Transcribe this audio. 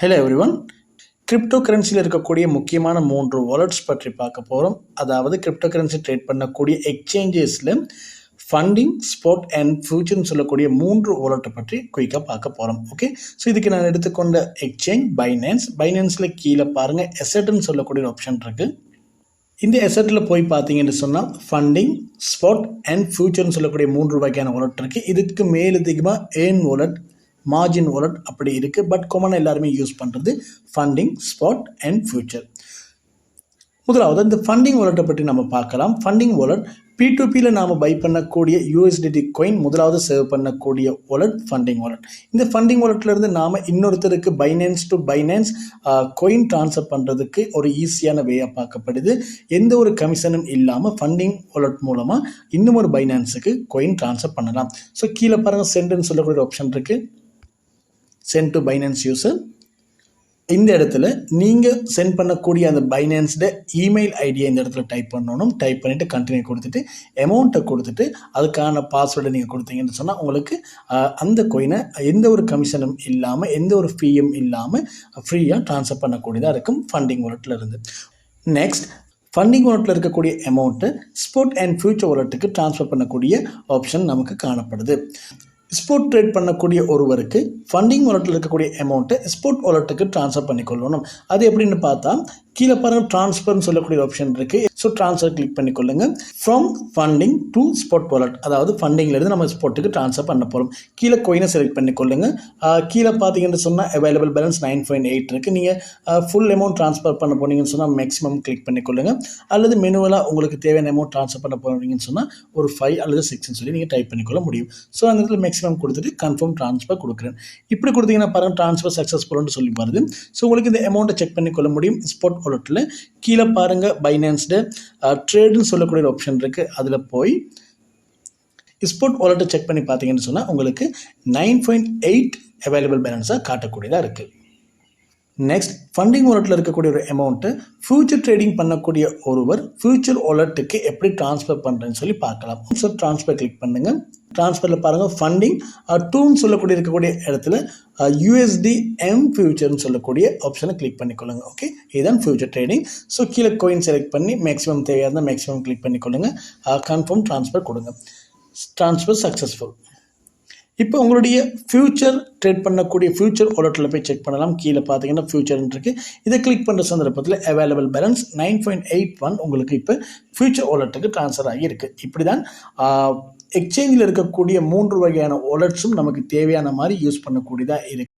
Hello everyone. Crypto கரன்சியில் இருக்கக்கூடிய முக்கியமான 3 wallets பற்றி பார்க்க போகிறோம். அதாவது கிரிப்டோ கரன்சி ட்ரேட் பண்ணக்கூடிய எக்ஸ்சேஞ்சஸில் ஃபண்டிங், ஸ்பாட் அண்ட் ஃபியூச்சர்னு சொல்லக்கூடிய 3 வாலெட்டை பற்றி குயிக்காக பார்க்க போகிறோம். ஓகே, ஸோ இதுக்கு நான் எடுத்துக்கொண்ட எக்ஸ்சேஞ்ச் பைனான்ஸில் கீழே பாருங்கள் எசெட்னு சொல்லக்கூடிய ஒரு ஆப்ஷன் இருக்குது. இந்த எசெட்டில் போய் பார்த்தீங்கன்னு சொன்னால் ஃபண்டிங், ஸ்பாட் அண்ட் ஃபியூச்சர்னு சொல்லக்கூடிய 3 வகையான வாலெட் இருக்குது. இதுக்கு மேலதிகமாக ஏர்ன் வாலெட், மார்ஜின் வாலெட் அப்படி இருக்குது. பட் காமனாக எல்லாருமே யூஸ் பண்ணுறது ஃபண்டிங், ஸ்பாட் அண்ட் ஃபியூச்சர். முதலாவது இந்த ஃபண்டிங் வாலெட்டை பற்றி நம்ம பார்க்கலாம். ஃபண்டிங் வாலெட் P2Pயில் நாம் பை பண்ணக்கூடிய USDT காயின் முதலாவது சேவ் பண்ணக்கூடிய வாலெட் ஃபண்டிங் வாலெட். இந்த ஃபண்டிங் வாலெட்லேருந்து நாம் இன்னொருத்தருக்கு finance to finance coin transfer பண்ணுறதுக்கு ஒரு ஈஸியான வேயாக பார்க்கப்படுது. எந்த ஒரு கமிஷனும் இல்லாமல் ஃபண்டிங் வாலெட் மூலமாக இன்னும் ஒரு பைனான்ஸுக்கு காயின் ட்ரான்ஸ்ஃபர் பண்ணலாம். ஸோ கீழே பாருங்கள் சென்ட்னு சொல்லக்கூடிய ஆப்ஷன் இருக்குது, சென்ட் டு பைனான்ஸ் யூசர். இந்த இடத்துல நீங்கள் சென்ட் பண்ணக்கூடிய அந்த பைனான்ஸ்ட இமெயில் ஐடியை இந்த இடத்துல டைப் பண்ணணும். டைப் பண்ணிவிட்டு கண்டினியூ கொடுத்துட்டு அமௌண்ட்டை கொடுத்துட்டு அதுக்கான பாஸ்வேர்டை நீங்கள் கொடுத்தீங்கன்னு சொன்னால் உங்களுக்கு அந்த கோயினை எந்த ஒரு கமிஷனும் இல்லாமல் எந்த ஒரு ஃபீயும் இல்லாமல் ஃப்ரீயாக ட்ரான்ஸ்ஃபர் பண்ணக்கூடியதாக இருக்கும் ஃபண்டிங் வாலெட்டில் இருந்து. நெக்ஸ்ட், ஃபண்டிங் வாலெட்டில் இருக்கக்கூடிய அமௌண்ட்டு ஸ்பாட் அண்ட் ஃபியூச்சர் வாலெட்டுக்கு ட்ரான்ஸ்ஃபர் பண்ணக்கூடிய ஆப்ஷன் நமக்கு காணப்படுது. ஸ்பாட் ட்ரேட் பண்ணக்கூடிய ஒருவருக்கு ஃபண்டிங் வாலெட்டில் இருக்கக்கூடிய அமௌண்ட்டை ஸ்பாட் வாலெட்டுக்கு ட்ரான்ஸ்ஃபர் பண்ணிக்கொள்ளணும். அது எப்படின்னு பார்த்தா கீழே பாருங்கள் ட்ரான்ஸ்ஃபர்னு சொல்லக்கூடிய ஆப்ஷன் இருக்குது. ஸோ ட்ரான்ஸ்ஃபர் கிளிக் பண்ணிக்கொள்ளுங்க. From funding to spot wallet, அதாவது ஃபண்டிங்லேருந்து நம்ம ஸ்பாட்டுக்கு ட்ரான்ஸ்ஃபர் பண்ண போகிறோம். கீழே கோயினை செலக்ட் பண்ணிக்கொள்ளுங்க. கீழே பார்த்தீங்கன்னு சொன்னால் அவைலபிள் பேலன்ஸ் 9.8 இருக்குது. நீங்கள் ஃபுல் அமௌண்ட் ட்ரான்ஸ்ஃபர் பண்ண போனீங்கன்னு சொன்னால் மேக்ஸிமம் கிளிக் பண்ணிக்கொள்ளுங்க. அல்லது மெனுவலாக உங்களுக்கு தேவையான அமௌண்ட் ட்ரான்ஸ்ஃபர் பண்ண போனீங்கன்னு சொன்னால் ஒரு 5 அல்லது 6ன்னு சொல்லி நீங்கள் டைப் பண்ணிக்கொள்ள முடியும். ஸோ அந்த இடத்துல மேக்ஸிமம் கொடுத்துட்டு கன்ஃபார்ம் ட்ரான்ஸ்ஃபர் கொடுக்குறேன். இப்படி கொடுத்தீங்கன்னா பாருங்கள் ட்ரான்ஸ்ஃபர் சக்ஸஸ்ஃபுல்னு சொல்லி வருது. ஸோ உங்களுக்கு இந்த அமௌண்ட்டை செக் பண்ணிக்கொள்ள முடியும். ஸ்பாட் வாலெட்டில் கீழே பாருங்கள் பைனான்ஸ்டு ட்ரேடுன்னு சொல்லக்கூடிய ஒரு ஆப்ஷன் இருக்குது. அதில் போய் ஸ்பாட் வாலெட்டை செக் பண்ணி பார்த்தீங்கன்னு சொன்னால் உங்களுக்கு 9.8 அவைலபிள் பேலன்ஸாக காட்டக்கூடியதாக இருக்குது. நெக்ஸ்ட், ஃபண்டிங் வாலெட்டில் இருக்கக்கூடிய ஒரு அமௌண்ட்டு ஃபியூச்சர் ட்ரேடிங் பண்ணக்கூடிய ஒருவர் ஃபியூச்சர் வாலெட்டுக்கு எப்படி ட்ரான்ஸ்ஃபர் பண்ணுறேன்னு சொல்லி பார்க்கலாம். ஸோ ட்ரான்ஸ்ஃபர் கிளிக் பண்ணுங்கள். ட்ரான்ஸ்ஃபரில் பாருங்கள் ஃபண்டிங் டூன்னு சொல்லக்கூடிய இருக்கக்கூடிய இடத்துல USDM ஃபியூச்சர்னு சொல்லக்கூடிய ஆப்ஷனை கிளிக் பண்ணிக்கொள்ளுங்க. ஓகே, இதுதான் ஃபியூச்சர் ட்ரேடிங். ஸோ கீழே கோயின் செலக்ட் பண்ணி மேக்ஸிமம் தேவையாக இருந்தால் மேக்ஸிமம் கிளிக் பண்ணிக்கொள்ளுங்க. கன்ஃபார்ம் ட்ரான்ஸ்ஃபர் கொடுங்க. Transfer successful. இப்போ உங்களுடைய ஃபியூச்சர் ட்ரேட் பண்ணக்கூடிய ஃபியூச்சர் வாலெட்டில் போய் செக் பண்ணலாம். கீழே பார்த்தீங்கன்னா ஃபியூச்சர்னு இருக்குது. இதை கிளிக் பண்ணுற சந்தர்ப்பத்தில் அவைலபிள் பேலன்ஸ் 9.81 உங்களுக்கு இப்போ ஃபியூச்சர் வாலெட்டுக்கு ட்ரான்ஸ்ஃபர் ஆகியிருக்கு. இப்படி தான் எக்ஸ்சேஞ்சில் இருக்கக்கூடிய 3 வகையான வாலெட்ஸும் நமக்கு தேவையான மாதிரி யூஸ் பண்ணக்கூடியதாக இருக்குது.